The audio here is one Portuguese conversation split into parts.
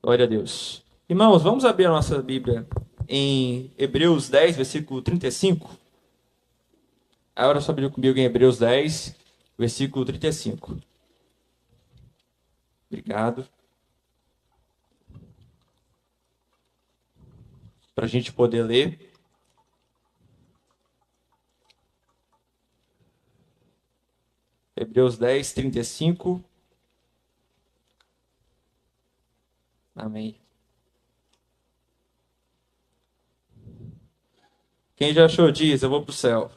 Glória a Deus. Irmãos, vamos abrir a nossa Bíblia em Hebreus 10, versículo 35. Abra sua Bíblia comigo em Hebreus 10, versículo 35. Obrigado. Para a gente poder ler. Hebreus 10, 35. Amém. Quem já achou diz, eu vou para o céu.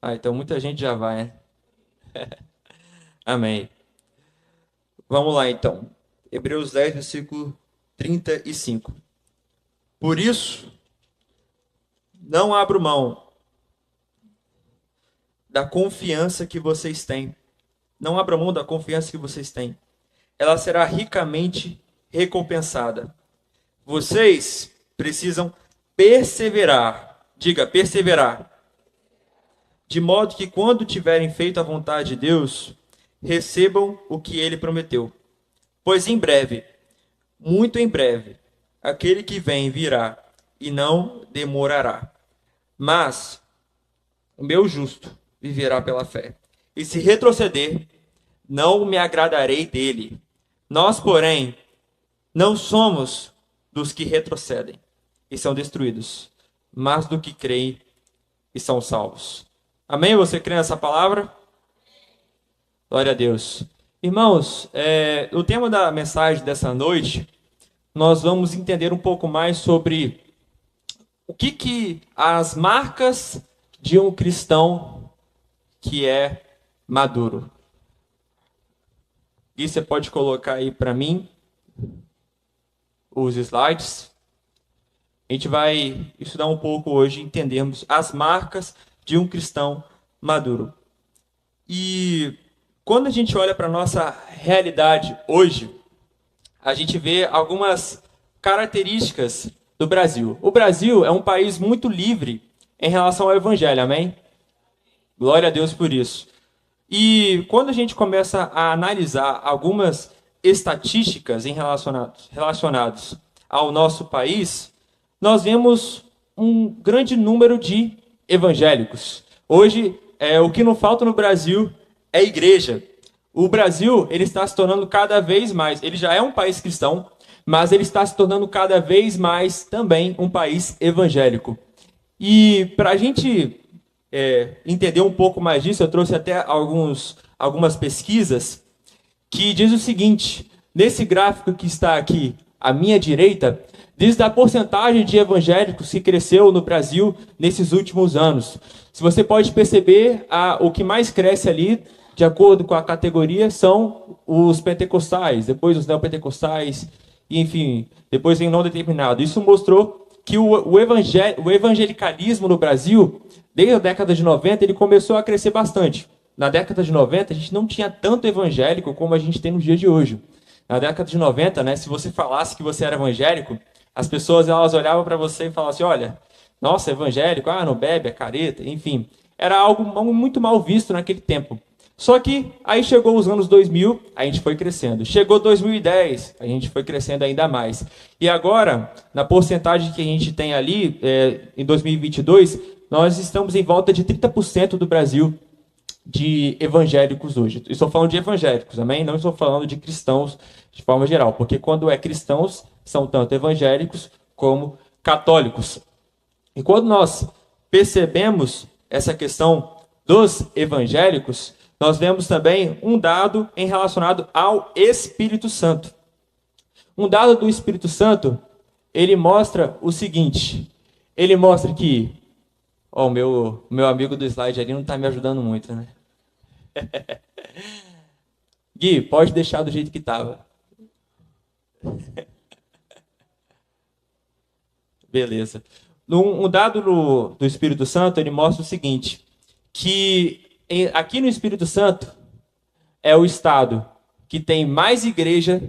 Então muita gente já vai, né? Amém. Vamos lá então. Hebreus 10, versículo 35. Por isso, não abro mão da confiança que vocês têm. Não abra mão da confiança que vocês têm. Ela será ricamente recompensada. Vocês precisam perseverar. Diga, perseverar. De modo que quando tiverem feito a vontade de Deus, recebam o que ele prometeu. Pois em breve, muito em breve, aquele que vem virá e não demorará. Mas o meu justo viverá pela fé. E se retroceder, não me agradarei dele. Nós, porém, não somos dos que retrocedem e são destruídos, mas do que creem e são salvos. Amém? Você crê nessa palavra? Glória a Deus. Irmãos, o tema da mensagem dessa noite, nós vamos entender um pouco mais sobre o que as marcas de um cristão que é maduro. E você pode colocar aí para mim os slides. A gente vai estudar um pouco hoje, entendermos as marcas de um cristão maduro. E quando a gente olha para a nossa realidade hoje, a gente vê algumas características do Brasil. O Brasil é um país muito livre em relação ao evangelho, amém? Glória a Deus por isso. E quando a gente começa a analisar algumas estatísticas relacionadas ao nosso país, nós vemos um grande número de evangélicos. Hoje, o que não falta no Brasil é igreja. O Brasil ele está se tornando cada vez mais, ele já é um país cristão, mas ele está se tornando cada vez mais também um país evangélico. E para a gente entender um pouco mais disso, eu trouxe até algumas pesquisas que diz o seguinte: nesse gráfico que está aqui à minha direita, diz da porcentagem de evangélicos que cresceu no Brasil nesses últimos anos. Se você pode perceber, o que mais cresce ali, de acordo com a categoria, são os pentecostais, depois os neopentecostais, e, enfim, depois vem o não determinado. Isso mostrou que o evangelicalismo no Brasil, desde a década de 90, ele começou a crescer bastante. Na década de 90, a gente não tinha tanto evangélico como a gente tem nos dias de hoje. Na década de 90, né, se você falasse que você era evangélico, as pessoas elas olhavam para você e falavam assim: olha, nossa, evangélico, não bebe, é careta, enfim. Era algo muito mal visto naquele tempo. Só que aí chegou os anos 2000, a gente foi crescendo. Chegou 2010, a gente foi crescendo ainda mais. E agora, na porcentagem que a gente tem ali, em 2022, nós estamos em volta de 30% do Brasil de evangélicos hoje. Estou falando de evangélicos, amém? Não estou falando de cristãos de forma geral, porque quando é cristãos, são tanto evangélicos como católicos. E quando nós percebemos essa questão dos evangélicos, nós vemos também um dado em relacionado ao Espírito Santo. Um dado do Espírito Santo, ele mostra o seguinte: ele mostra que o meu amigo do slide ali não está me ajudando muito, né? Gui, pode deixar do jeito que estava. Beleza. Um dado do Espírito Santo, ele mostra o seguinte: que aqui no Espírito Santo é o estado que tem mais igreja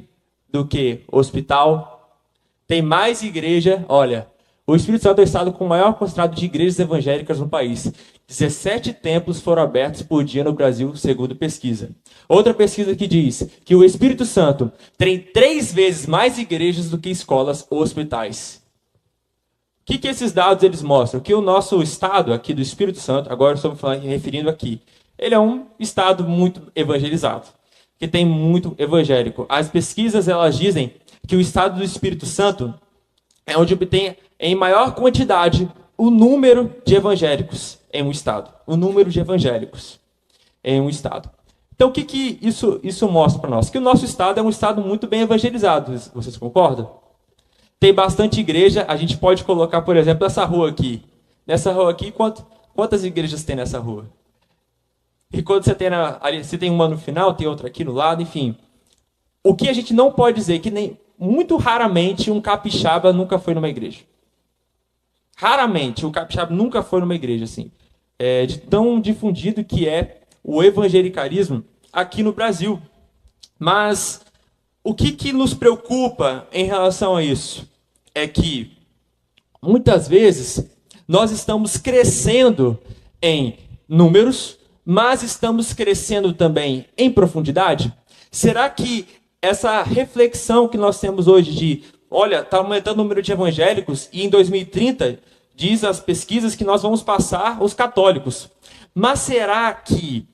do que hospital, tem mais igreja, olha, O Espírito Santo é o estado com o maior concentrado de igrejas evangélicas no país. 17 templos foram abertos por dia no Brasil, segundo pesquisa. Outra pesquisa que diz que o Espírito Santo tem 3 vezes mais igrejas do que escolas ou hospitais. O que esses dados eles mostram? Que o nosso estado aqui do Espírito Santo, agora estou me referindo aqui, ele é um estado muito evangelizado, que tem muito evangélico. As pesquisas elas dizem que o estado do Espírito Santo é onde tem em maior quantidade o número de evangélicos em um estado. O número de evangélicos em um estado. Então, o que isso mostra para nós? Que o nosso estado é um estado muito bem evangelizado. Vocês concordam? Tem bastante igreja. A gente pode colocar, por exemplo, essa rua aqui. Nessa rua aqui, quantas igrejas tem nessa rua? E quando você tem ali, se tem uma no final, tem outra aqui no lado, enfim. O que a gente não pode dizer que muito raramente um capixaba nunca foi numa igreja. Raramente o capixaba nunca foi numa igreja, assim. De tão difundido que é o evangelicalismo aqui no Brasil. Mas o que nos preocupa em relação a isso? É que, muitas vezes, nós estamos crescendo em números, mas estamos crescendo também em profundidade? Será que essa reflexão que nós temos hoje de, olha, está aumentando o número de evangélicos e em 2030, diz as pesquisas que nós vamos passar os católicos. Mas será que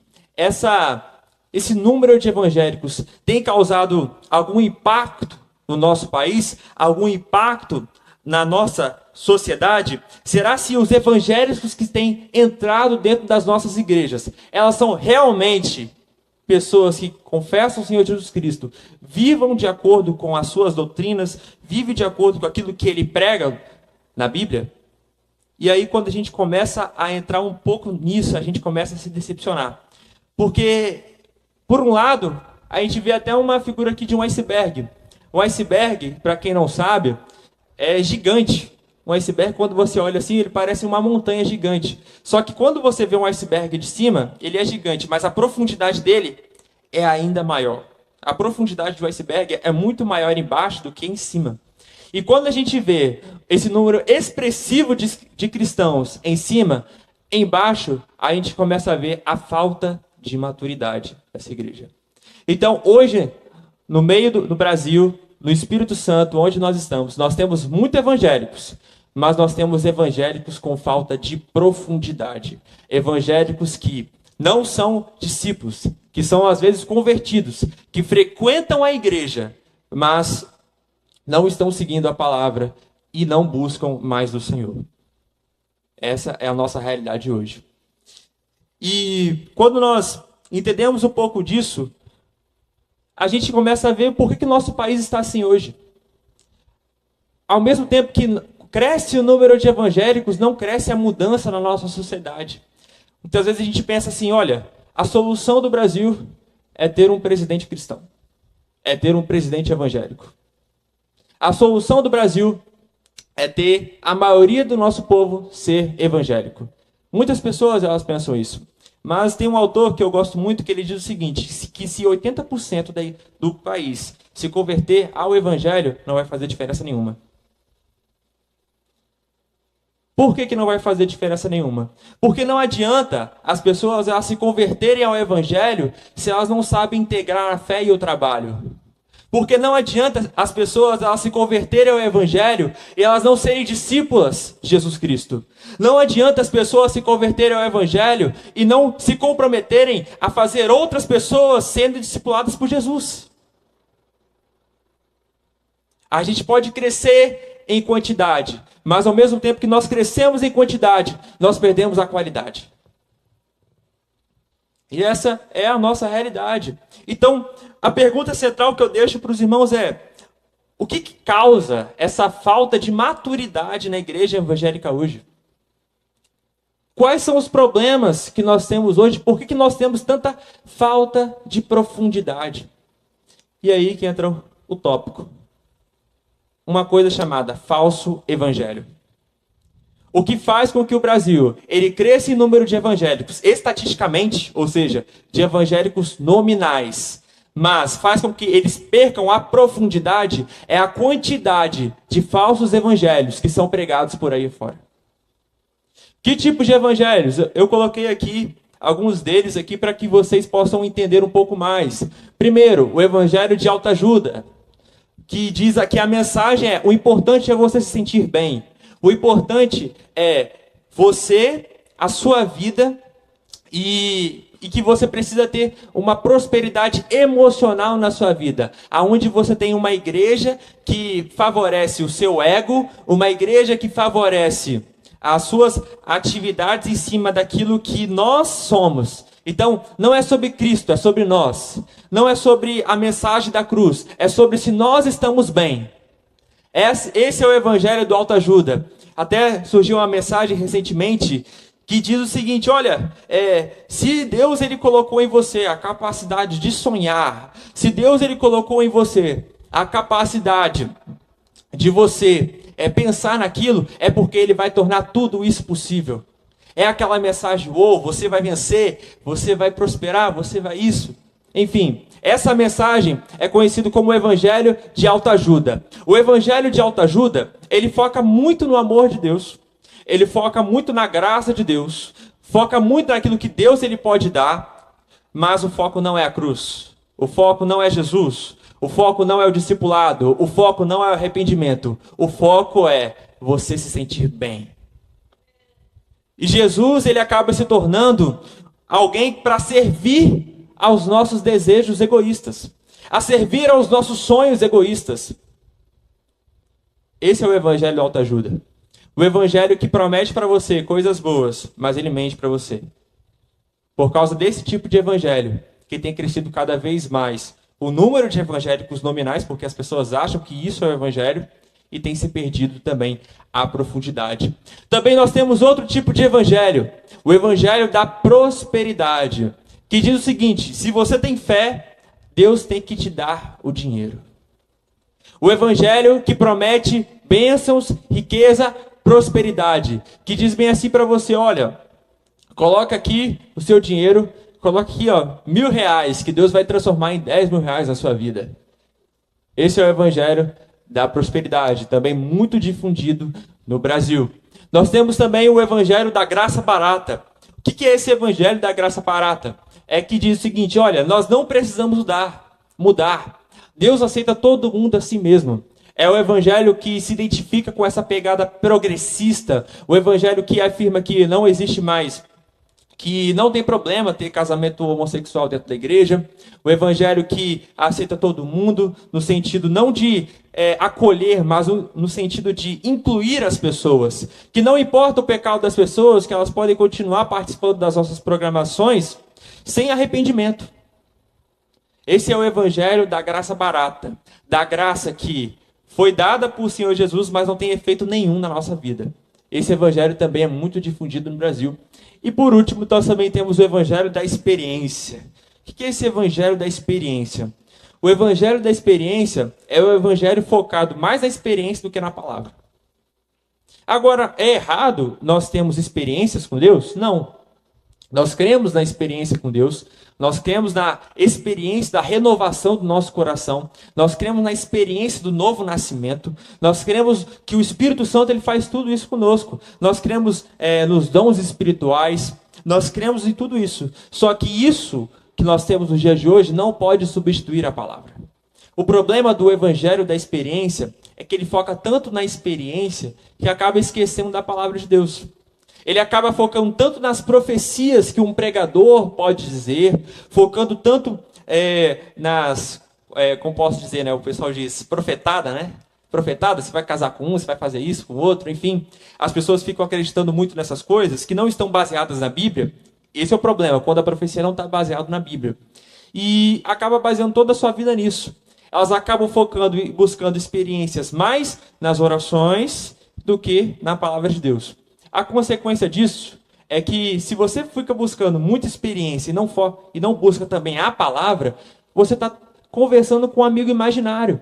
esse número de evangélicos tem causado algum impacto no nosso país? Algum impacto na nossa sociedade? Será se os evangélicos que têm entrado dentro das nossas igrejas, elas são realmente pessoas que confessam o Senhor Jesus Cristo, vivam de acordo com as suas doutrinas, vivem de acordo com aquilo que ele prega na Bíblia? E aí, quando a gente começa a entrar um pouco nisso, a gente começa a se decepcionar. Porque, por um lado, a gente vê até uma figura aqui de um iceberg. Um iceberg, para quem não sabe, é gigante. Um iceberg, quando você olha assim, ele parece uma montanha gigante. Só que quando você vê um iceberg de cima, ele é gigante, mas a profundidade dele é ainda maior. A profundidade do iceberg é muito maior embaixo do que em cima. E quando a gente vê esse número expressivo de cristãos em cima, embaixo, a gente começa a ver a falta de maturidade dessa igreja. Então, hoje, no meio do Brasil, no Espírito Santo, onde nós estamos, nós temos muitos evangélicos, mas nós temos evangélicos com falta de profundidade. Evangélicos que não são discípulos, que são às vezes convertidos, que frequentam a igreja, mas não estão seguindo a palavra e não buscam mais do Senhor. Essa é a nossa realidade hoje. E quando nós entendemos um pouco disso, a gente começa a ver por que nosso país está assim hoje. Ao mesmo tempo que cresce o número de evangélicos, não cresce a mudança na nossa sociedade. Muitas vezes a gente pensa assim, olha, a solução do Brasil é ter um presidente cristão. É ter um presidente evangélico. A solução do Brasil é ter a maioria do nosso povo ser evangélico. Muitas pessoas elas pensam isso. Mas tem um autor que eu gosto muito que ele diz o seguinte, que se 80% do país se converter ao evangelho, não vai fazer diferença nenhuma. Por que não vai fazer diferença nenhuma? Porque não adianta as pessoas elas se converterem ao evangelho se elas não sabem integrar a fé e o trabalho. Porque não adianta as pessoas elas se converterem ao evangelho e elas não serem discípulas de Jesus Cristo. Não adianta as pessoas se converterem ao evangelho e não se comprometerem a fazer outras pessoas sendo discipuladas por Jesus. A gente pode crescer em quantidade, mas ao mesmo tempo que nós crescemos em quantidade, nós perdemos a qualidade. E essa é a nossa realidade. Então, a pergunta central que eu deixo para os irmãos é: o que causa essa falta de maturidade na igreja evangélica hoje? Quais são os problemas que nós temos hoje? Por que nós temos tanta falta de profundidade? E aí que entra o tópico. Uma coisa chamada falso evangelho. O que faz com que o Brasil ele cresça em número de evangélicos estatisticamente, ou seja, de evangélicos nominais, mas faz com que eles percam a profundidade, é a quantidade de falsos evangelhos que são pregados por aí fora. Que tipo de evangelhos? Eu coloquei aqui alguns deles aqui para que vocês possam entender um pouco mais. Primeiro, o evangelho de autoajuda, que diz aqui a mensagem é: o importante é você se sentir bem. O importante é você, a sua vida e que você precisa ter uma prosperidade emocional na sua vida, aonde você tem uma igreja que favorece o seu ego, uma igreja que favorece as suas atividades em cima daquilo que nós somos. Então, não é sobre Cristo, é sobre nós. Não é sobre a mensagem da cruz, é sobre se nós estamos bem. Esse é o evangelho do autoajuda. Até surgiu uma mensagem recentemente que diz o seguinte: olha, se Deus ele colocou em você a capacidade de sonhar, se Deus ele colocou em você a capacidade de você pensar naquilo, é porque ele vai tornar tudo isso possível. É aquela mensagem: você vai vencer, você vai prosperar, você vai isso. Enfim, essa mensagem é conhecida como o evangelho de autoajuda. O evangelho de autoajuda, ele foca muito no amor de Deus. Ele foca muito na graça de Deus, foca muito naquilo que Deus ele pode dar, mas o foco não é a cruz, o foco não é Jesus, o foco não é o discipulado, o foco não é o arrependimento, o foco é você se sentir bem. E Jesus ele acaba se tornando alguém para servir aos nossos desejos egoístas, a servir aos nossos sonhos egoístas. Esse é o evangelho da autoajuda. O evangelho que promete para você coisas boas, mas ele mente para você. Por causa desse tipo de evangelho, que tem crescido cada vez mais o número de evangélicos nominais, porque as pessoas acham que isso é o evangelho, e tem se perdido também a profundidade. Também nós temos outro tipo de evangelho, o evangelho da prosperidade, que diz o seguinte: se você tem fé, Deus tem que te dar o dinheiro. O evangelho que promete bênçãos, riqueza, prosperidade, que diz bem assim para você: olha, coloca aqui o seu dinheiro, coloca aqui R$1.000, que Deus vai transformar em R$10.000 na sua vida. Esse é o evangelho da prosperidade, também muito difundido no Brasil. Nós temos também o evangelho da graça barata. O que é esse evangelho da graça barata? É que diz o seguinte: olha, nós não precisamos mudar. Deus aceita todo mundo a si mesmo. É o evangelho que se identifica com essa pegada progressista, o evangelho que afirma que não existe mais, que não tem problema ter casamento homossexual dentro da igreja, o evangelho que aceita todo mundo, no sentido não de acolher, mas no sentido de incluir as pessoas, que não importa o pecado das pessoas, que elas podem continuar participando das nossas programações sem arrependimento. Esse é o evangelho da graça barata, da graça que foi dada por Senhor Jesus, mas não tem efeito nenhum na nossa vida. Esse evangelho também é muito difundido no Brasil. E por último, nós também temos o evangelho da experiência. O que é esse evangelho da experiência? O evangelho da experiência é o evangelho focado mais na experiência do que na palavra. Agora, é errado nós termos experiências com Deus? Não. Nós cremos na experiência com Deus, nós cremos na experiência da renovação do nosso coração, nós cremos na experiência do novo nascimento, nós cremos que o Espírito Santo ele faz tudo isso conosco, nós cremos nos dons espirituais, nós cremos em tudo isso. Só que isso que nós temos nos dias de hoje não pode substituir a palavra. O problema do evangelho da experiência é que ele foca tanto na experiência que acaba esquecendo da palavra de Deus. Ele acaba focando tanto nas profecias que um pregador pode dizer, focando tanto como posso dizer, né? O pessoal diz profetada, né? Profetada, você vai casar com um, você vai fazer isso com o outro, enfim. As pessoas ficam acreditando muito nessas coisas que não estão baseadas na Bíblia. Esse é o problema, quando a profecia não está baseada na Bíblia. E acaba baseando toda a sua vida nisso. Elas acabam focando e buscando experiências mais nas orações do que na palavra de Deus. A consequência disso é que se você fica buscando muita experiência e não busca também a palavra, você está conversando com um amigo imaginário.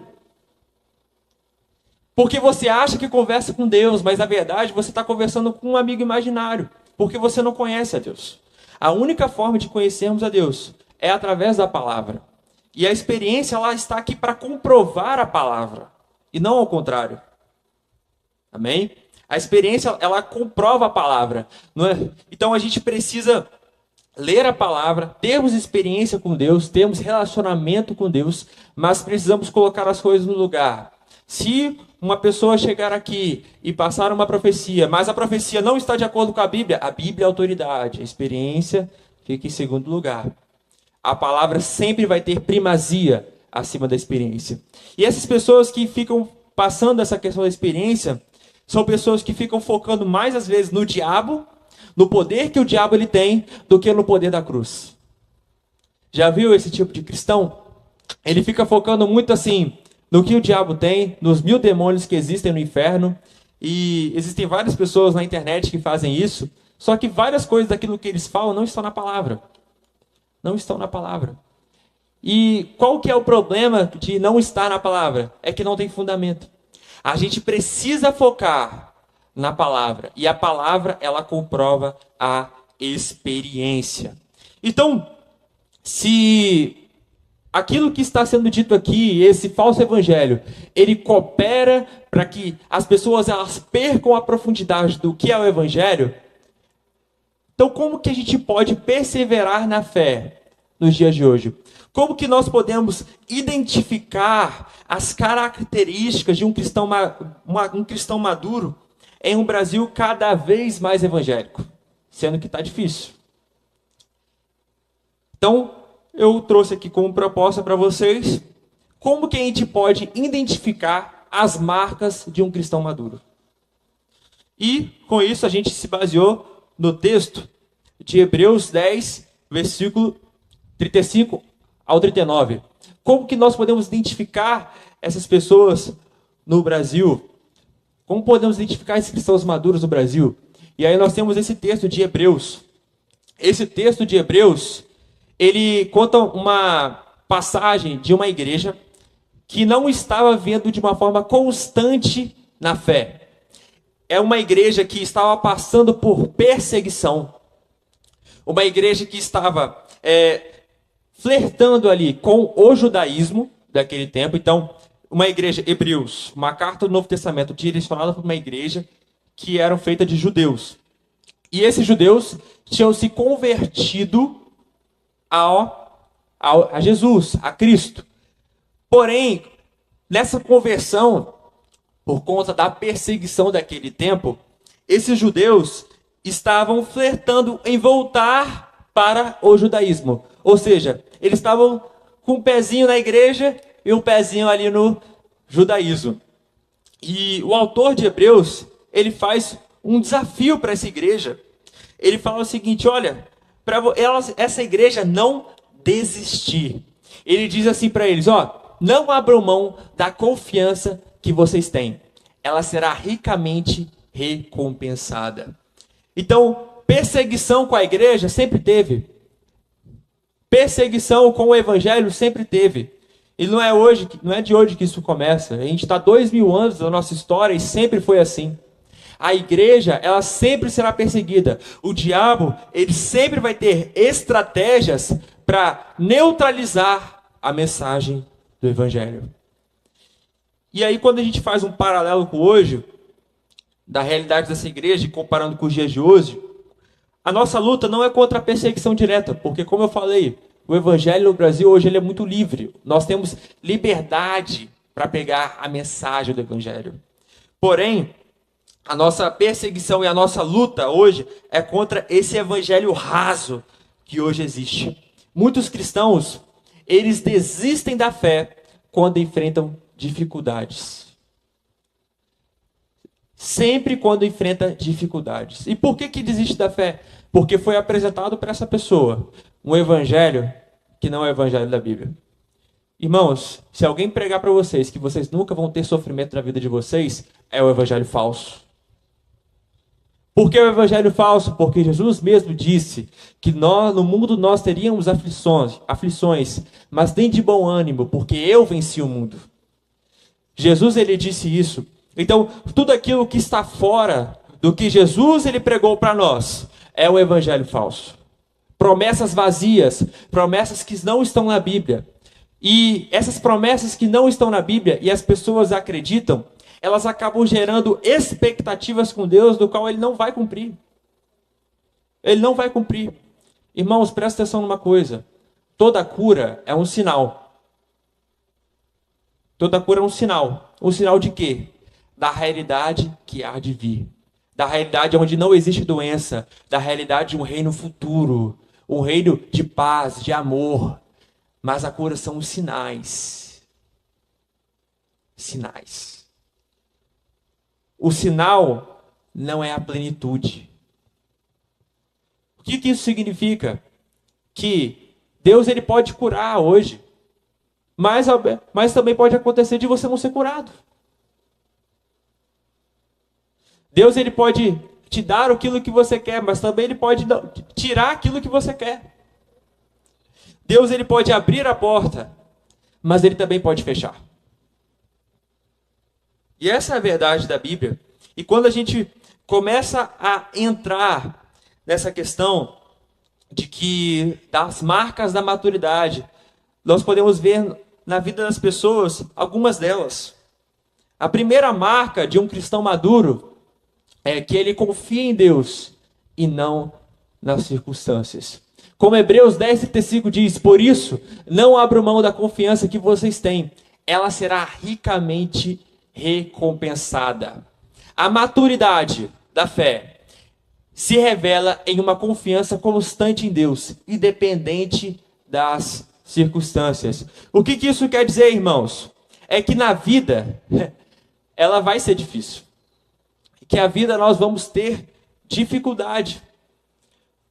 Porque você acha que conversa com Deus, mas na verdade você está conversando com um amigo imaginário, porque você não conhece a Deus. A única forma de conhecermos a Deus é através da palavra. E a experiência ela está aqui para comprovar a palavra, e não ao contrário. Amém? A experiência ela comprova a palavra, não é? Então a gente precisa ler a palavra, termos experiência com Deus, termos relacionamento com Deus, mas precisamos colocar as coisas no lugar. Se uma pessoa chegar aqui e passar uma profecia, mas a profecia não está de acordo com a Bíblia é autoridade, a experiência fica em segundo lugar. A palavra sempre vai ter primazia acima da experiência. E essas pessoas que ficam passando essa questão da experiência, são pessoas que ficam focando mais às vezes no diabo, no poder que o diabo ele tem, do que no poder da cruz. Já viu esse tipo de cristão? Ele fica focando muito assim no que o diabo tem, nos 1000 demônios que existem no inferno. E existem várias pessoas na internet que fazem isso, só que várias coisas daquilo que eles falam não estão na palavra. Não estão na palavra. E qual que é o problema de não estar na palavra? É que não tem fundamento. A gente precisa focar na palavra. E a palavra, ela comprova a experiência. Então, se aquilo que está sendo dito aqui, esse falso evangelho, ele coopera para que as pessoas elas percam a profundidade do que é o evangelho, então como que a gente pode perseverar na fé nos dias de hoje? Como que nós podemos identificar as características de um cristão maduro em um Brasil cada vez mais evangélico? Sendo que está difícil. Então, eu trouxe aqui como proposta para vocês como que a gente pode identificar as marcas de um cristão maduro. E, com isso, a gente se baseou no texto de Hebreus 10, versículo 35 ao 39. Como que nós podemos identificar essas pessoas no Brasil? Como podemos identificar esses cristãos maduros no Brasil? E aí nós temos esse texto de Hebreus. Esse texto de Hebreus, ele conta uma passagem de uma igreja que não estava vivendo de uma forma constante na fé. É uma igreja que estava passando por perseguição. Uma igreja que estava flertando ali com o judaísmo daquele tempo. Então, uma igreja, Hebreus, uma carta do Novo Testamento direcionada para uma igreja que era feita de judeus. E esses judeus tinham se convertido a Jesus, a Cristo. Porém, nessa conversão, por conta da perseguição daquele tempo, esses judeus estavam flertando em voltar para o judaísmo. Ou seja, eles estavam com um pezinho na igreja e um pezinho ali no judaísmo. E o autor de Hebreus, ele faz um desafio para essa igreja. Ele fala o seguinte, olha, para essa igreja não desistir. Ele diz assim para eles, não abram mão da confiança que vocês têm. Ela será ricamente recompensada. Então, perseguição com a igreja sempre teve. Perseguição com o evangelho sempre teve. E não é de hoje que isso começa. A gente está 2000 anos da nossa história e sempre foi assim. A igreja, ela sempre será perseguida. O diabo, ele sempre vai ter estratégias para neutralizar a mensagem do evangelho. E aí, quando a gente faz um paralelo com hoje, da realidade dessa igreja, comparando com os dias de hoje, a nossa luta não é contra a perseguição direta, porque, como eu falei, o evangelho no Brasil hoje ele é muito livre. Nós temos liberdade para pegar a mensagem do evangelho. Porém, a nossa perseguição e a nossa luta hoje é contra esse evangelho raso que hoje existe. Muitos cristãos, eles desistem da fé quando enfrentam dificuldades. Sempre quando enfrenta dificuldades. E por que desiste da fé? Porque foi apresentado para essa pessoa um evangelho que não é o evangelho da Bíblia. Irmãos, se alguém pregar para vocês que vocês nunca vão ter sofrimento na vida de vocês, é o evangelho falso. Por que o evangelho falso? Porque Jesus mesmo disse que no mundo nós teríamos aflições, mas tem de bom ânimo, porque eu venci o mundo. Jesus, ele disse isso. Então, tudo aquilo que está fora do que Jesus ele pregou para nós é o evangelho falso. Promessas vazias, promessas que não estão na Bíblia. E essas promessas que não estão na Bíblia e as pessoas acreditam, elas acabam gerando expectativas com Deus do qual ele não vai cumprir. Ele não vai cumprir. Irmãos, presta atenção numa coisa. Toda cura é um sinal. Toda cura é um sinal. Um sinal de quê? Da realidade que há de vir. Da realidade onde não existe doença. Da realidade de um reino futuro. Um reino de paz, de amor. Mas a cura são os sinais. Sinais. O sinal não é a plenitude. O que isso significa? Que Deus ele pode curar hoje, mas também pode acontecer de você não ser curado. Deus ele pode te dar aquilo que você quer, mas também ele pode tirar aquilo que você quer. Deus ele pode abrir a porta, mas ele também pode fechar. E essa é a verdade da Bíblia. E quando a gente começa a entrar nessa questão de que das marcas da maturidade, nós podemos ver na vida das pessoas algumas delas. A primeira marca de um cristão maduro é que ele confia em Deus e não nas circunstâncias. Como Hebreus 10:35 diz, por isso, não abram mão da confiança que vocês têm. Ela será ricamente recompensada. A maturidade da fé se revela em uma confiança constante em Deus, independente das circunstâncias. O que isso quer dizer, irmãos? É que na vida, ela vai ser difícil. Que a vida nós vamos ter dificuldade.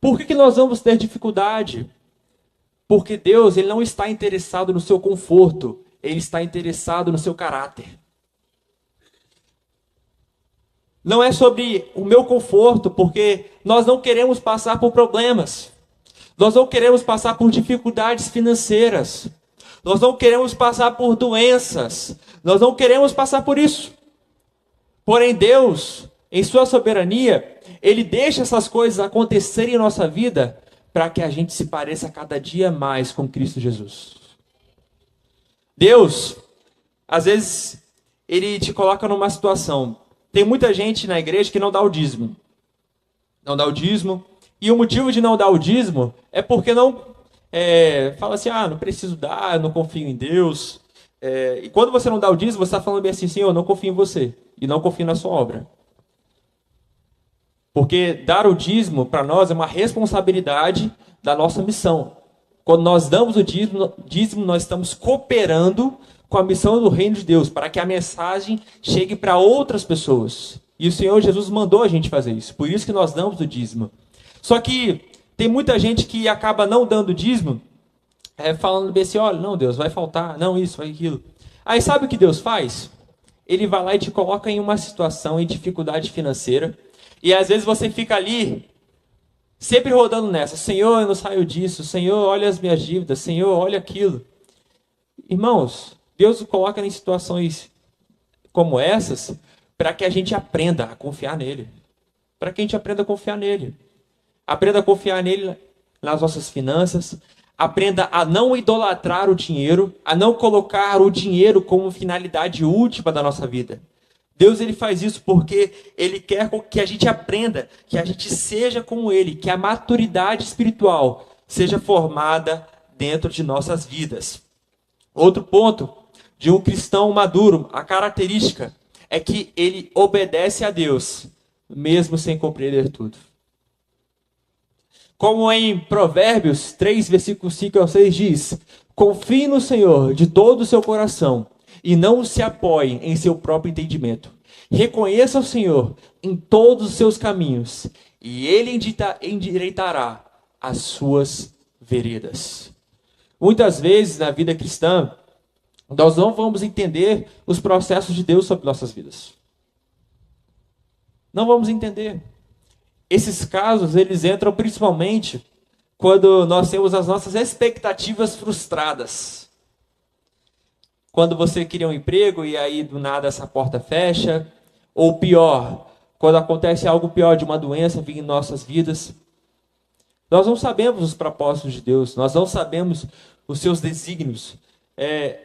Por que nós vamos ter dificuldade? Porque Deus ele não está interessado no seu conforto, ele está interessado no seu caráter. Não é sobre o meu conforto, porque nós não queremos passar por problemas. Nós não queremos passar por dificuldades financeiras. Nós não queremos passar por doenças. Nós não queremos passar por isso. Porém, Deus, em sua soberania, Ele deixa essas coisas acontecerem em nossa vida para que a gente se pareça cada dia mais com Cristo Jesus. Deus, às vezes, Ele te coloca numa situação. Tem muita gente na igreja que não dá o dízimo. Não dá o dízimo. E o motivo de não dar o dízimo é porque fala assim, não preciso dar, eu não confio em Deus. E quando você não dá o dízimo, você está falando bem assim, Senhor, eu não confio em você. E não confio na sua obra. Porque dar o dízimo, para nós, é uma responsabilidade da nossa missão. Quando nós damos o dízimo, nós estamos cooperando com a missão do reino de Deus, para que a mensagem chegue para outras pessoas. E o Senhor Jesus mandou a gente fazer isso. Por isso que nós damos o dízimo. Só que tem muita gente que acaba não dando o dízimo, falando bem assim, olha, não, Deus, vai faltar, não isso, vai aquilo. Aí sabe o que Deus faz? Ele vai lá e te coloca em uma situação, em dificuldade financeira, e às vezes você fica ali, sempre rodando nessa, Senhor, eu não saio disso, Senhor, olha as minhas dívidas, Senhor, olha aquilo. Irmãos, Deus o coloca em situações como essas para que a gente aprenda a confiar nele. Para que a gente aprenda a confiar nele. Aprenda a confiar nele nas nossas finanças. Aprenda a não idolatrar o dinheiro, a não colocar o dinheiro como finalidade última da nossa vida. Deus ele faz isso porque ele quer que a gente aprenda, que a gente seja como ele, que a maturidade espiritual seja formada dentro de nossas vidas. Outro ponto de um cristão maduro, a característica é que ele obedece a Deus, mesmo sem compreender tudo. Como em Provérbios 3, versículos 5 ao 6 diz, confie no Senhor de todo o seu coração e não se apoie em seu próprio entendimento. Reconheça o Senhor em todos os seus caminhos e Ele endireitará as suas veredas. Muitas vezes na vida cristã, nós não vamos entender os processos de Deus sobre nossas vidas. Não vamos entender. Esses casos, eles entram principalmente quando nós temos as nossas expectativas frustradas. Quando você queria um emprego e aí do nada essa porta fecha. Ou pior, quando acontece algo pior de uma doença vir em nossas vidas. Nós não sabemos os propósitos de Deus, nós não sabemos os seus desígnios.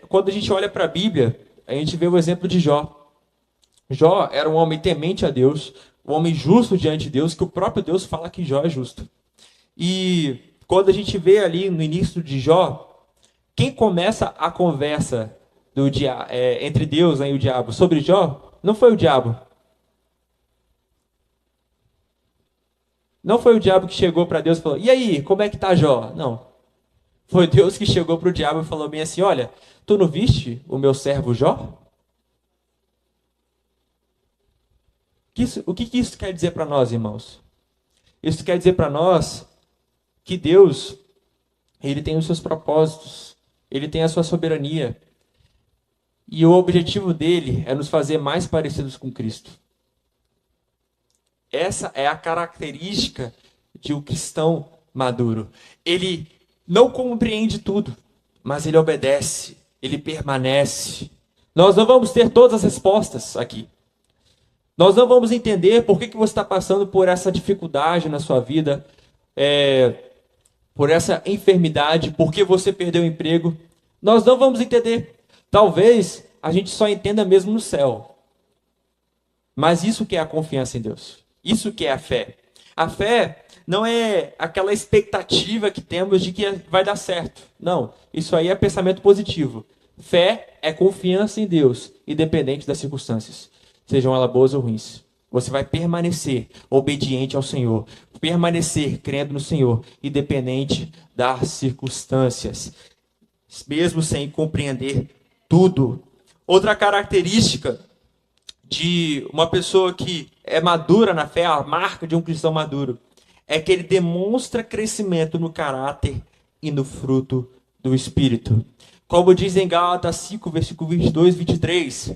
Quando a gente olha para a Bíblia, a gente vê o exemplo de Jó. Jó era um homem temente a Deus, um homem justo diante de Deus, que o próprio Deus fala que Jó é justo. E quando a gente vê ali no início de Jó, quem começa a conversa entre Deus e o diabo sobre Jó, não foi o diabo. Não foi o diabo que chegou para Deus e falou: "E aí, como é que tá Jó?" Não. Foi Deus que chegou para o diabo e falou bem assim: "Olha, tu não viste o meu servo Jó?" O que isso quer dizer para nós, irmãos? Isso quer dizer para nós que Deus, ele tem os seus propósitos, ele tem a sua soberania. E o objetivo dele é nos fazer mais parecidos com Cristo. Essa é a característica de um cristão maduro. Ele não compreende tudo, mas ele obedece, ele permanece. Nós não vamos ter todas as respostas aqui. Nós não vamos entender por que você está passando por essa dificuldade na sua vida, por essa enfermidade, por que você perdeu o emprego. Nós não vamos entender. Talvez a gente só entenda mesmo no céu. Mas isso que é a confiança em Deus. Isso que é a fé. A fé não é aquela expectativa que temos de que vai dar certo. Não, isso aí é pensamento positivo. Fé é confiança em Deus, independente das circunstâncias, sejam elas boas ou ruins. Você vai permanecer obediente ao Senhor, permanecer crendo no Senhor, independente das circunstâncias, mesmo sem compreender tudo. Outra característica de uma pessoa que é madura na fé, a marca de um cristão maduro, é que ele demonstra crescimento no caráter e no fruto do Espírito. Como diz em Gálatas 5, versículo 22 e 23,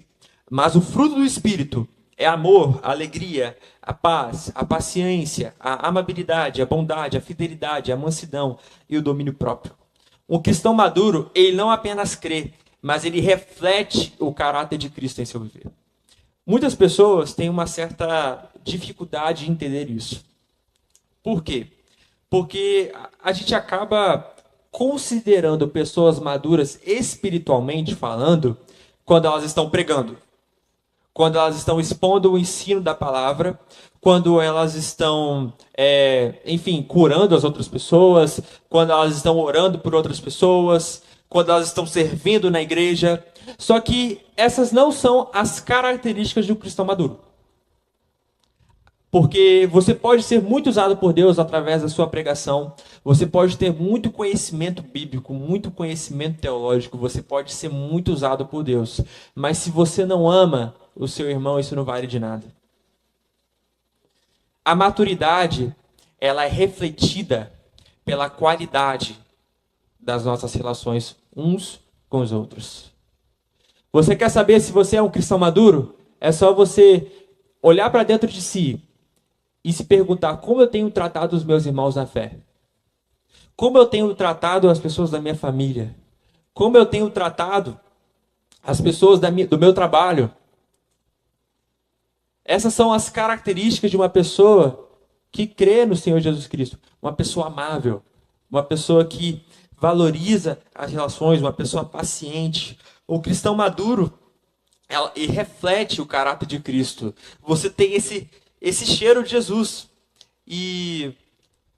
mas o fruto do Espírito é amor, a alegria, a paz, a paciência, a amabilidade, a bondade, a fidelidade, a mansidão e o domínio próprio. Um cristão maduro, ele não apenas crê, mas ele reflete o caráter de Cristo em seu viver. Muitas pessoas têm uma certa dificuldade em entender isso. Por quê? Porque a gente acaba considerando pessoas maduras espiritualmente falando quando elas estão pregando, quando elas estão expondo o ensino da palavra, quando elas estão, enfim, curando as outras pessoas, quando elas estão orando por outras pessoas, quando elas estão servindo na igreja. Só que essas não são as características de um cristão maduro. Porque você pode ser muito usado por Deus através da sua pregação, você pode ter muito conhecimento bíblico, muito conhecimento teológico, você pode ser muito usado por Deus. Mas se você não ama o seu irmão, isso não vale de nada. A maturidade, ela é refletida pela qualidade das nossas relações uns com os outros. Você quer saber se você é um cristão maduro? É só você olhar para dentro de si e se perguntar como eu tenho tratado os meus irmãos na fé. Como eu tenho tratado as pessoas da minha família. Como eu tenho tratado as pessoas do meu trabalho. Essas são as características de uma pessoa que crê no Senhor Jesus Cristo. Uma pessoa amável. Uma pessoa que valoriza as relações. Uma pessoa paciente. O cristão maduro, ele reflete o caráter de Cristo. Você tem esse cheiro de Jesus. E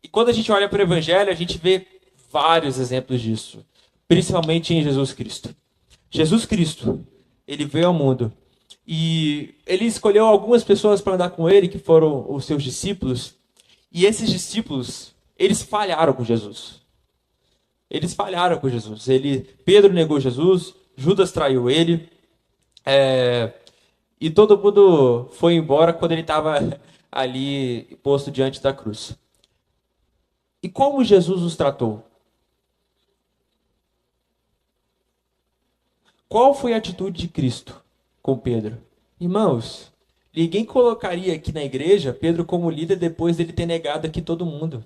quando a gente olha para o Evangelho, a gente vê vários exemplos disso. Principalmente em Jesus Cristo. Jesus Cristo, ele veio ao mundo. E ele escolheu algumas pessoas para andar com ele, que foram os seus discípulos. E esses discípulos, eles falharam com Jesus. Eles falharam com Jesus. Pedro negou Jesus, Judas traiu ele. E todo mundo foi embora quando ele estava ali posto diante da cruz. E como Jesus os tratou? Qual foi a atitude de Cristo com Pedro? Irmãos, ninguém colocaria aqui na igreja Pedro como líder depois dele ter negado aqui todo mundo.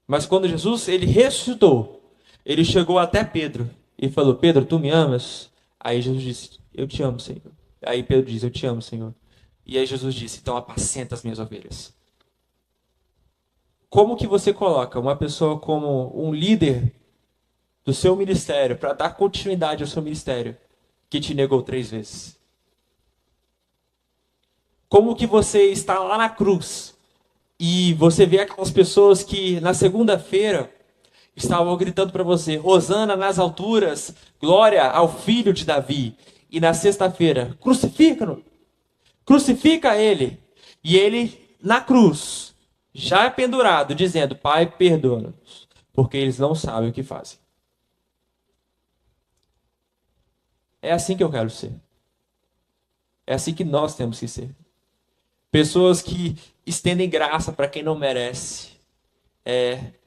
Mas quando Jesus ele ressuscitou, ele chegou até Pedro e falou: Pedro, tu me amas? Aí Jesus disse: eu te amo, Senhor. Aí Pedro diz: eu te amo, Senhor. E aí Jesus disse: então apacenta as minhas ovelhas. Como que você coloca uma pessoa como um líder do seu ministério, para dar continuidade ao seu ministério, que te negou 3 vezes? Como que você está lá na cruz e você vê aquelas pessoas que na segunda-feira estavam gritando para você: Hosana nas alturas, glória ao filho de Davi. E na sexta-feira, crucifica-no, crucifica ele. E ele na cruz, já pendurado, dizendo: Pai, perdoa-nos, porque eles não sabem o que fazem. É assim que eu quero ser. É assim que nós temos que ser. Pessoas que estendem graça para quem não merece.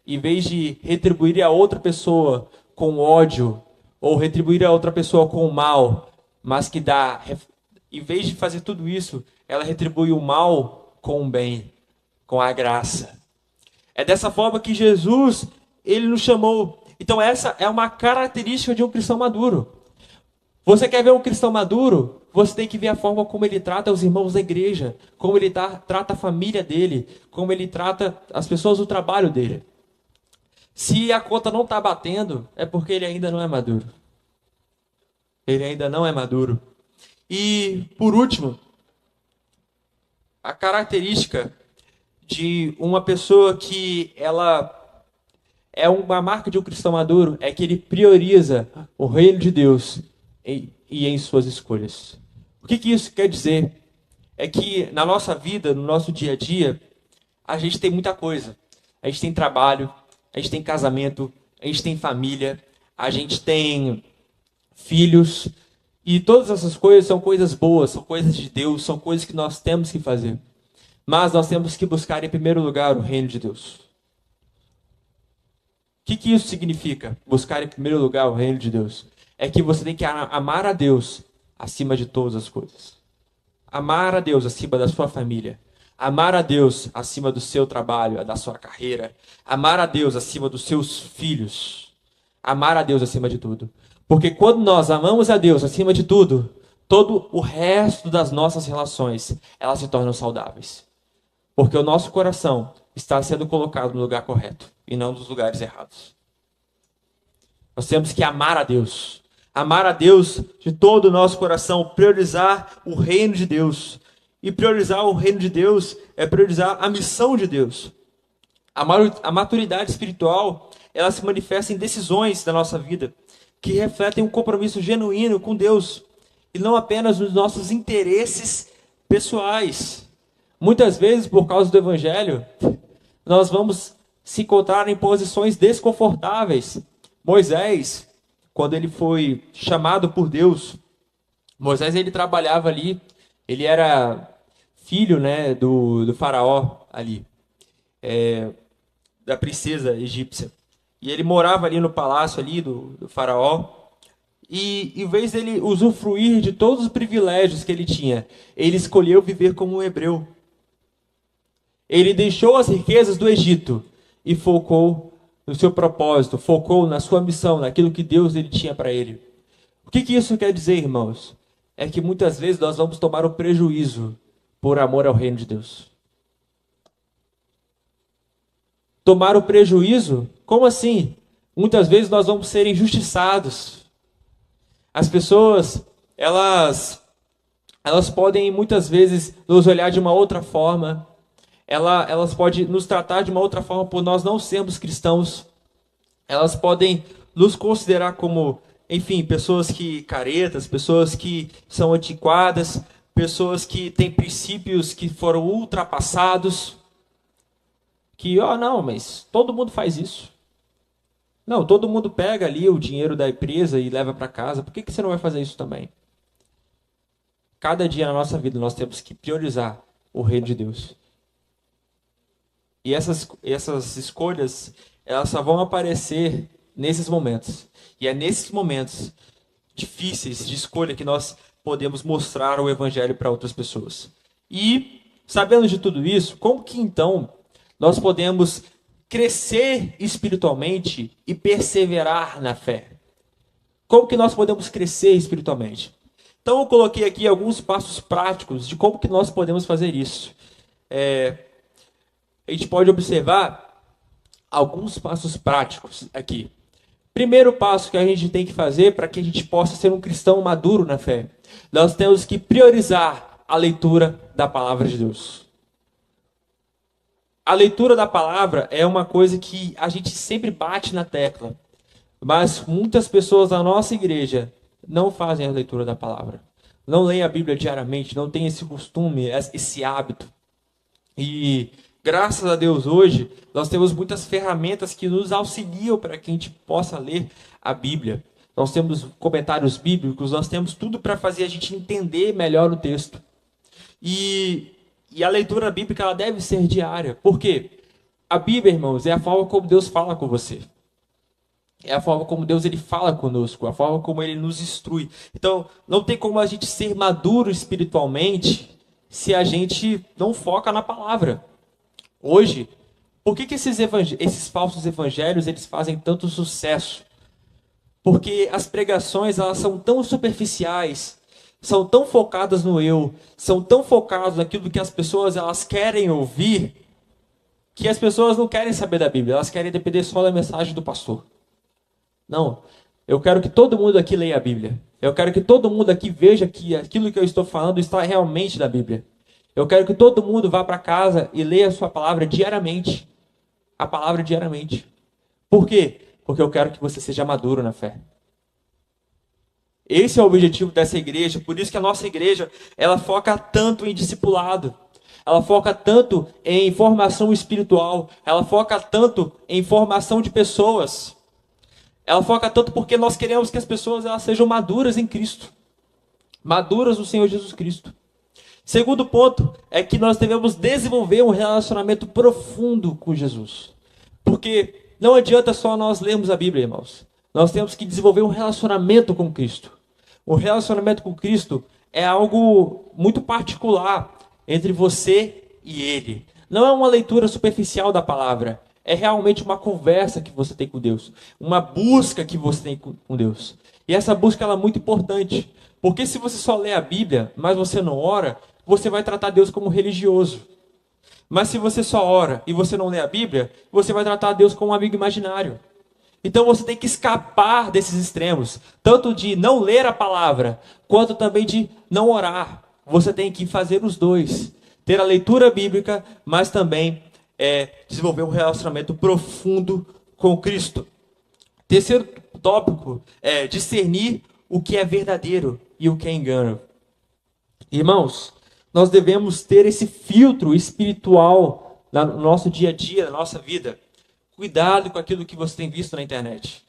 Em vez de retribuir a outra pessoa com ódio, ou retribuir a outra pessoa com mal, mas que dá, em vez de fazer tudo isso, ela retribui o mal com o bem, com a graça. É dessa forma que Jesus, ele nos chamou. Então essa é uma característica de um cristão maduro. Você quer ver um cristão maduro? Você tem que ver a forma como ele trata os irmãos da igreja, como ele trata a família dele, como ele trata as pessoas do trabalho dele. Se a conta não está batendo, é porque ele ainda não é maduro. Ele ainda não é maduro. E, por último, a característica de uma pessoa que ela é uma marca de um cristão maduro é que ele prioriza o reino de Deus e em suas escolhas. O que isso quer dizer? É que na nossa vida, no nosso dia a dia, a gente tem muita coisa. A gente tem trabalho, a gente tem casamento, a gente tem família, a gente tem filhos, e todas essas coisas são coisas boas, são coisas de Deus, são coisas que nós temos que fazer. Mas nós temos que buscar em primeiro lugar o reino de Deus. O que isso significa? Buscar em primeiro lugar o reino de Deus. É que você tem que amar a Deus acima de todas as coisas. Amar a Deus acima da sua família. Amar a Deus acima do seu trabalho, da sua carreira. Amar a Deus acima dos seus filhos. Amar a Deus acima de tudo. Porque quando nós amamos a Deus acima de tudo, todo o resto das nossas relações, elas se tornam saudáveis. Porque o nosso coração está sendo colocado no lugar correto e não nos lugares errados. Nós temos que amar a Deus. Amar a Deus de todo o nosso coração, priorizar o reino de Deus. E priorizar o reino de Deus é priorizar a missão de Deus. A maturidade espiritual, ela se manifesta em decisões da nossa vida, que refletem um compromisso genuíno com Deus, e não apenas nos nossos interesses pessoais. Muitas vezes, por causa do Evangelho, nós vamos se encontrar em posições desconfortáveis. Moisés, quando ele foi chamado por Deus, Moisés ele trabalhava ali, ele era filho, né, do faraó ali, da princesa egípcia. E ele morava ali no palácio ali do faraó. E em vez dele usufruir de todos os privilégios que ele tinha, ele escolheu viver como um hebreu. Ele deixou as riquezas do Egito e focou no seu propósito, focou na sua missão, naquilo que Deus ele tinha para ele. O que isso quer dizer, irmãos? É que muitas vezes nós vamos tomar um prejuízo por amor ao reino de Deus. Tomar o prejuízo? Como assim? Muitas vezes nós vamos ser injustiçados. As pessoas, elas podem muitas vezes nos olhar de uma outra forma. Elas podem nos tratar de uma outra forma por nós não sermos cristãos. Elas podem nos considerar como, enfim, pessoas que caretas, pessoas que são antiquadas, pessoas que têm princípios que foram ultrapassados. Que, não, mas todo mundo faz isso. Não, todo mundo pega ali o dinheiro da empresa e leva para casa. Por que você não vai fazer isso também? Cada dia na nossa vida nós temos que priorizar o reino de Deus. E essas escolhas, elas só vão aparecer nesses momentos. E é nesses momentos difíceis de escolha que nós podemos mostrar o evangelho para outras pessoas. E, sabendo de tudo isso, como que então nós podemos crescer espiritualmente e perseverar na fé? Como que nós podemos crescer espiritualmente? Então eu coloquei aqui alguns passos práticos de como que nós podemos fazer isso. A gente pode observar alguns passos práticos aqui. Primeiro passo que a gente tem que fazer para que a gente possa ser um cristão maduro na fé, nós temos que priorizar a leitura da palavra de Deus. A leitura da palavra é uma coisa que a gente sempre bate na tecla, mas muitas pessoas da nossa igreja não fazem a leitura da palavra. Não leem a Bíblia diariamente, não têm esse costume, esse hábito. E graças a Deus hoje, nós temos muitas ferramentas que nos auxiliam para que a gente possa ler a Bíblia. Nós temos comentários bíblicos, nós temos tudo para fazer a gente entender melhor o texto. E a leitura bíblica ela deve ser diária. Por quê? A Bíblia, irmãos, é a forma como Deus fala com você. É a forma como Deus ele fala conosco, a forma como ele nos instrui. Então, não tem como a gente ser maduro espiritualmente se a gente não foca na palavra. Hoje, por que esses falsos evangelhos eles fazem tanto sucesso? Porque as pregações elas são tão superficiais, são tão focadas no eu, são tão focadas naquilo que as pessoas elas querem ouvir, que as pessoas não querem saber da Bíblia, elas querem depender só da mensagem do pastor. Não, eu quero que todo mundo aqui leia a Bíblia. Eu quero que todo mundo aqui veja que aquilo que eu estou falando está realmente na Bíblia. Eu quero que todo mundo vá para casa e leia a sua palavra diariamente. A palavra diariamente. Por quê? Porque eu quero que você seja maduro na fé. Esse é o objetivo dessa igreja. Por isso que a nossa igreja, ela foca tanto em discipulado. Ela foca tanto em formação espiritual. Ela foca tanto em formação de pessoas. Ela foca tanto porque nós queremos que as pessoas elas sejam maduras em Cristo. Maduras no Senhor Jesus Cristo. Segundo ponto é que nós devemos desenvolver um relacionamento profundo com Jesus. Porque não adianta só nós lermos a Bíblia, irmãos. Nós temos que desenvolver um relacionamento com Cristo. O relacionamento com Cristo é algo muito particular entre você e Ele. Não é uma leitura superficial da palavra. É realmente uma conversa que você tem com Deus. Uma busca que você tem com Deus. E essa busca ela é muito importante. Porque se você só lê a Bíblia, mas você não ora, você vai tratar Deus como religioso. Mas se você só ora e você não lê a Bíblia, você vai tratar Deus como um amigo imaginário. Então você tem que escapar desses extremos. Tanto de não ler a palavra, quanto também de não orar. Você tem que fazer os dois. Ter a leitura bíblica, mas também desenvolver um relacionamento profundo com Cristo. Terceiro tópico é discernir o que é verdadeiro e o que é engano. Irmãos, nós devemos ter esse filtro espiritual no nosso dia a dia, na nossa vida. Cuidado com aquilo que você tem visto na internet.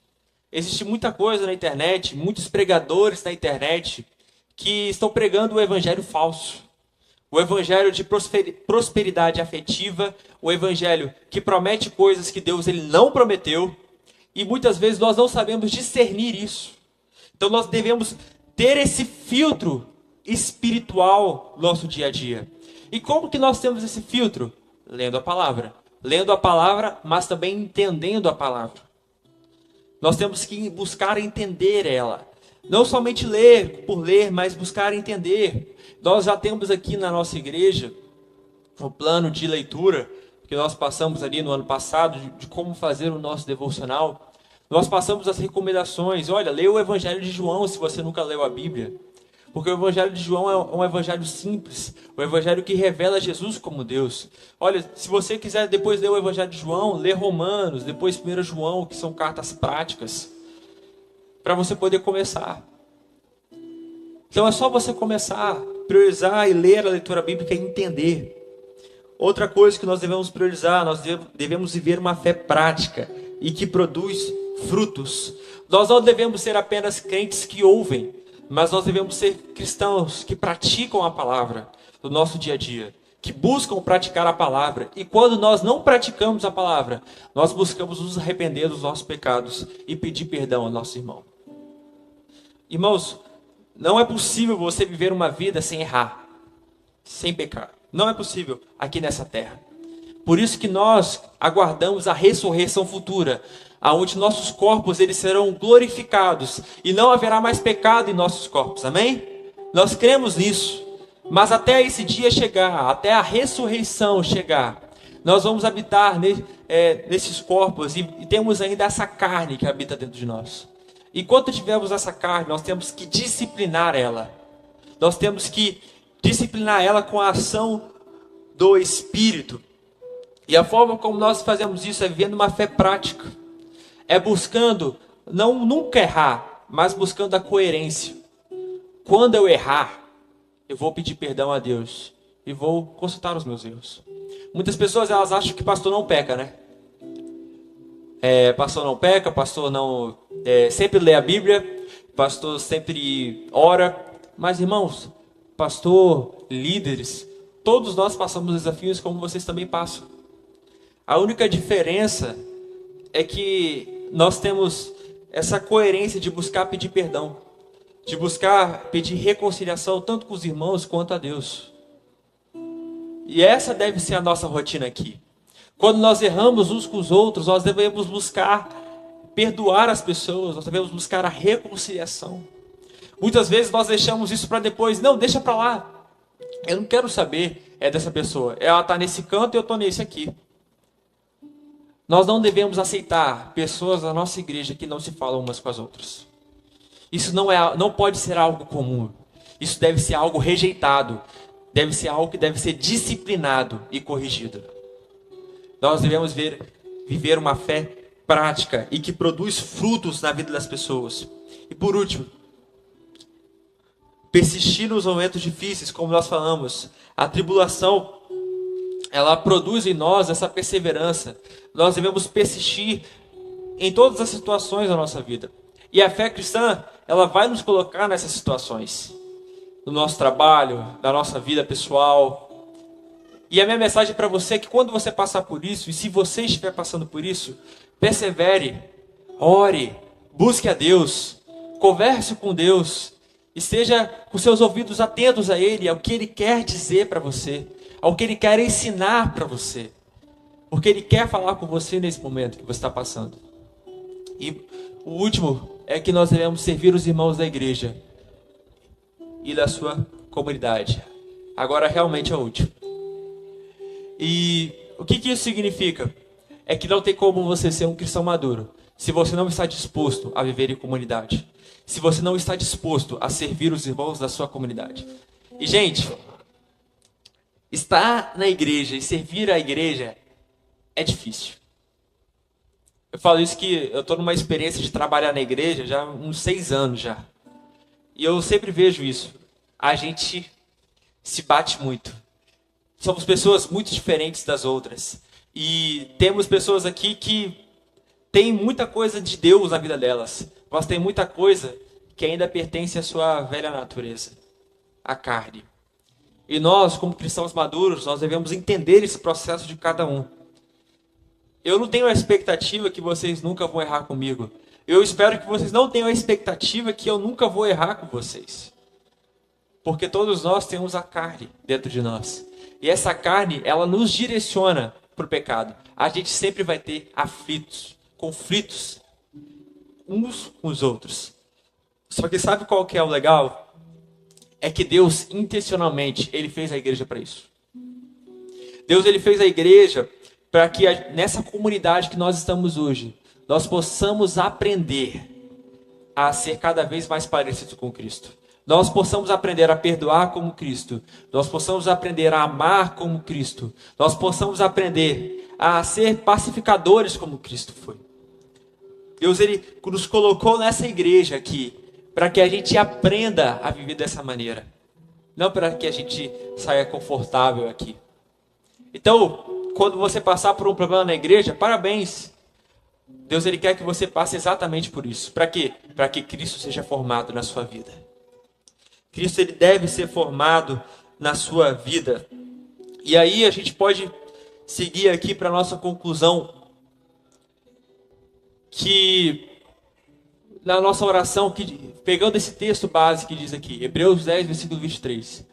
Existe muita coisa na internet, muitos pregadores na internet que estão pregando o evangelho falso. O evangelho de prosperidade afetiva, o evangelho que promete coisas que Deus ele não prometeu, e muitas vezes nós não sabemos discernir isso. Então nós devemos ter esse filtro espiritual no nosso dia a dia. E como que nós temos esse filtro? Lendo a palavra. Lendo a palavra, mas também entendendo a palavra. Nós temos que buscar entender ela. Não somente ler por ler, mas buscar entender. Nós já temos aqui na nossa igreja um plano de leitura que nós passamos ali no ano passado de como fazer o nosso devocional. Nós passamos as recomendações. Olha, leia o Evangelho de João se você nunca leu a Bíblia. Porque o Evangelho de João é um evangelho simples. O evangelho que revela Jesus como Deus. Olha, se você quiser depois ler o Evangelho de João, lê Romanos, depois 1 João, que são cartas práticas. Para você poder começar. Então é só você começar, priorizar e ler a leitura bíblica e entender. Outra coisa que nós devemos priorizar, nós devemos viver uma fé prática e que produz frutos. Nós não devemos ser apenas crentes que ouvem, mas nós devemos ser cristãos que praticam a palavra no nosso dia a dia, que buscam praticar a palavra. E quando nós não praticamos a palavra, nós buscamos nos arrepender dos nossos pecados e pedir perdão ao nosso irmão. Irmãos, não é possível você viver uma vida sem errar, sem pecar. Não é possível aqui nessa terra. Por isso que nós aguardamos a ressurreição futura, aonde nossos corpos eles serão glorificados e não haverá mais pecado em nossos corpos. Amém? Nós cremos nisso. Mas até esse dia chegar, até a ressurreição chegar, nós vamos habitar nesses corpos e temos ainda essa carne que habita dentro de nós. Enquanto tivermos essa carne, nós temos que disciplinar ela. Nós temos que disciplinar ela com a ação do Espírito. E a forma como nós fazemos isso é vivendo uma fé prática. É buscando, não nunca errar, mas buscando a coerência. Quando eu errar, eu vou pedir perdão a Deus e vou consultar os meus erros. Muitas pessoas elas acham que pastor não peca, né? Pastor não peca, pastor não sempre lê a Bíblia, pastor sempre ora. Mas irmãos, pastor, líderes, todos nós passamos desafios como vocês também passam. A única diferença é que nós temos essa coerência de buscar pedir perdão, de buscar pedir reconciliação tanto com os irmãos quanto a Deus. E essa deve ser a nossa rotina aqui. Quando nós erramos uns com os outros, nós devemos buscar perdoar as pessoas, nós devemos buscar a reconciliação. Muitas vezes nós deixamos isso para depois. Não, deixa para lá. Eu não quero saber dessa pessoa. Ela está nesse canto e eu estou nesse aqui. Nós não devemos aceitar pessoas da nossa igreja que não se falam umas com as outras. Isso não pode ser algo comum. Isso deve ser algo rejeitado. Deve ser algo que deve ser disciplinado e corrigido. Nós devemos viver uma fé prática e que produz frutos na vida das pessoas. E por último, persistir nos momentos difíceis, como nós falamos. A tribulação, ela produz em nós essa perseverança. Nós devemos persistir em todas as situações da nossa vida. E a fé cristã, ela vai nos colocar nessas situações. No nosso trabalho, na nossa vida pessoal. E a minha mensagem para você é que quando você passar por isso, e se você estiver passando por isso, persevere, ore, busque a Deus, converse com Deus, e esteja com seus ouvidos atentos a Ele, ao que Ele quer dizer para você, ao que Ele quer ensinar para você. Porque Ele quer falar com você nesse momento que você está passando. E o último é que nós devemos servir os irmãos da igreja e da sua comunidade. Agora realmente é o último. E o que isso significa? É que não tem como você ser um cristão maduro se você não está disposto a viver em comunidade. Se você não está disposto a servir os irmãos da sua comunidade. E gente, estar na igreja e servir a igreja é difícil. Eu falo isso que eu estou numa experiência de trabalhar na igreja já há uns 6 anos já. E eu sempre vejo isso. A gente se bate muito. Somos pessoas muito diferentes das outras. E temos pessoas aqui que têm muita coisa de Deus na vida delas. Mas tem muita coisa que ainda pertence à sua velha natureza. A carne. E nós, como cristãos maduros, nós devemos entender esse processo de cada um. Eu não tenho a expectativa que vocês nunca vão errar comigo. Eu espero que vocês não tenham a expectativa que eu nunca vou errar com vocês. Porque todos nós temos a carne dentro de nós. E essa carne, ela nos direciona para o pecado. A gente sempre vai ter aflitos, conflitos, uns com os outros. Só que sabe qual que é o legal? É que Deus, intencionalmente, Ele fez a igreja para isso. Deus, Ele fez a igreja para que nessa comunidade que nós estamos hoje, nós possamos aprender a ser cada vez mais parecidos com Cristo. Nós possamos aprender a perdoar como Cristo. Nós possamos aprender a amar como Cristo. Nós possamos aprender a ser pacificadores como Cristo foi. Deus, Ele nos colocou nessa igreja aqui para que a gente aprenda a viver dessa maneira. Não para que a gente saia confortável aqui. Então, quando você passar por um problema na igreja, parabéns. Deus, Ele quer que você passe exatamente por isso. Para quê? Para que Cristo seja formado na sua vida. Cristo, Ele deve ser formado na sua vida. E aí a gente pode seguir aqui para a nossa conclusão. Que na nossa oração, pegando esse texto base que diz aqui, Hebreus 10, versículo 23.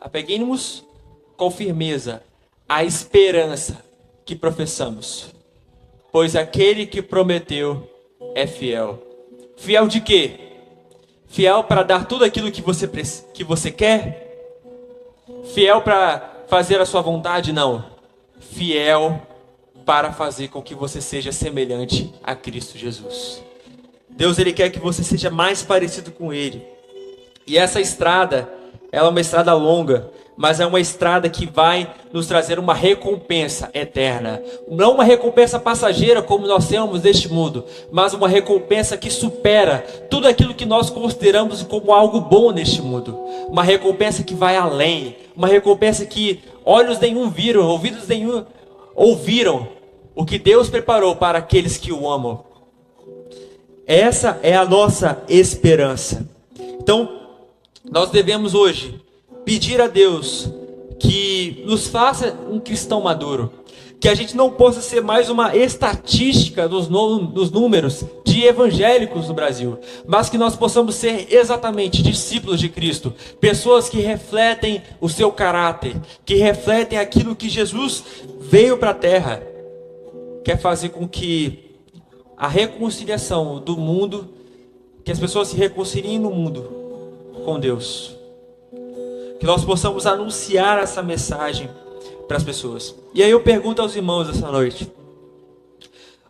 Apeguemos com firmeza a esperança que professamos, pois aquele que prometeu é fiel. Fiel de quê? Fiel para dar tudo aquilo que você quer? Fiel para fazer a sua vontade? Não. fiel para fazer com que você seja semelhante a Cristo Jesus. Deus, Ele quer que você seja mais parecido com Ele. E essa estrada, ela é uma estrada longa, mas é uma estrada que vai nos trazer uma recompensa eterna. Não uma recompensa passageira como nós temos neste mundo, mas uma recompensa que supera tudo aquilo que nós consideramos como algo bom neste mundo. Uma recompensa que vai além, uma recompensa que olhos nenhum viram, ouvidos nenhum ouviram, o que Deus preparou para aqueles que o amam. Essa é a nossa esperança. Então, nós devemos hoje pedir a Deus que nos faça um cristão maduro. Que a gente não possa ser mais uma estatística dos números de evangélicos no Brasil. Mas que nós possamos ser exatamente discípulos de Cristo. Pessoas que refletem o seu caráter. Que refletem aquilo que Jesus veio para a terra. Quer fazer com que a reconciliação do mundo, que as pessoas se reconciliem no mundo com Deus. Que nós possamos anunciar essa mensagem para as pessoas. E aí eu pergunto aos irmãos essa noite: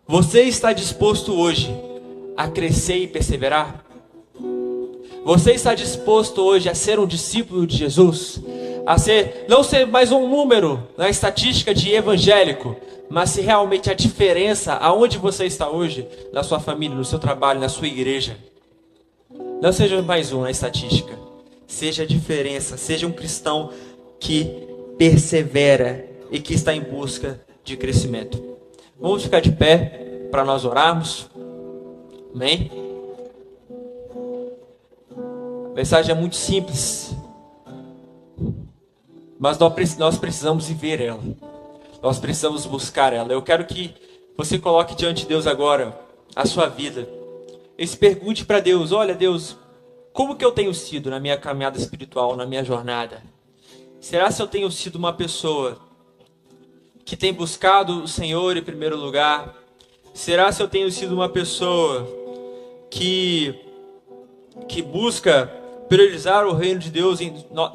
você está disposto hoje a crescer e perseverar? Você está disposto hoje a ser um discípulo de Jesus? Não ser mais um número na estatística de evangélico, mas se realmente a diferença aonde você está hoje, na sua família, no seu trabalho, na sua igreja. Não seja mais um na estatística. Seja a diferença. Seja um cristão que persevera e que está em busca de crescimento. Vamos ficar de pé para nós orarmos. Amém? A mensagem é muito simples, mas nós precisamos viver ela. Nós precisamos buscar ela. Eu quero que você coloque diante de Deus agora a sua vida. E se pergunte para Deus: olha, Deus, como que eu tenho sido na minha caminhada espiritual, na minha jornada? Será se eu tenho sido uma pessoa que tem buscado o Senhor em primeiro lugar? Será se eu tenho sido uma pessoa que busca priorizar o reino de Deus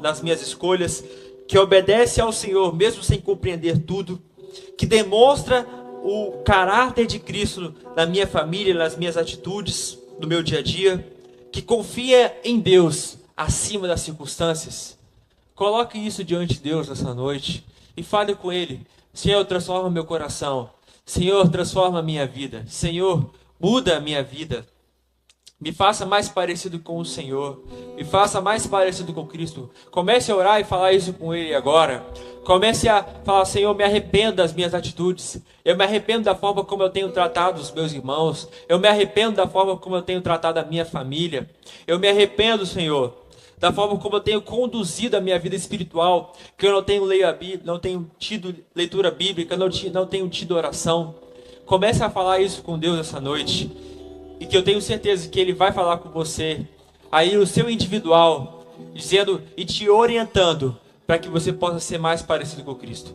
nas minhas escolhas, que obedece ao Senhor mesmo sem compreender tudo, que demonstra o caráter de Cristo na minha família, nas minhas atitudes, no meu dia a dia, que confia em Deus acima das circunstâncias? Coloque isso diante de Deus nessa noite e fale com Ele: Senhor, transforma meu coração. Senhor, transforma a minha vida. Senhor, muda a minha vida. Me faça mais parecido com o Senhor. Me faça mais parecido com Cristo. Comece a orar e falar isso com Ele agora. Comece a falar: Senhor, me arrependo das minhas atitudes. Eu me arrependo da forma como eu tenho tratado os meus irmãos. Eu me arrependo da forma como eu tenho tratado a minha família. Eu me arrependo, Senhor, da forma como eu tenho conduzido a minha vida espiritual, que eu não tenho lido a Bíblia, não tenho tido leitura bíblica, não tenho tido oração. Comece a falar isso com Deus essa noite. E que eu tenho certeza que Ele vai falar com você aí no seu individual, dizendo e te orientando para que você possa ser mais parecido com Cristo.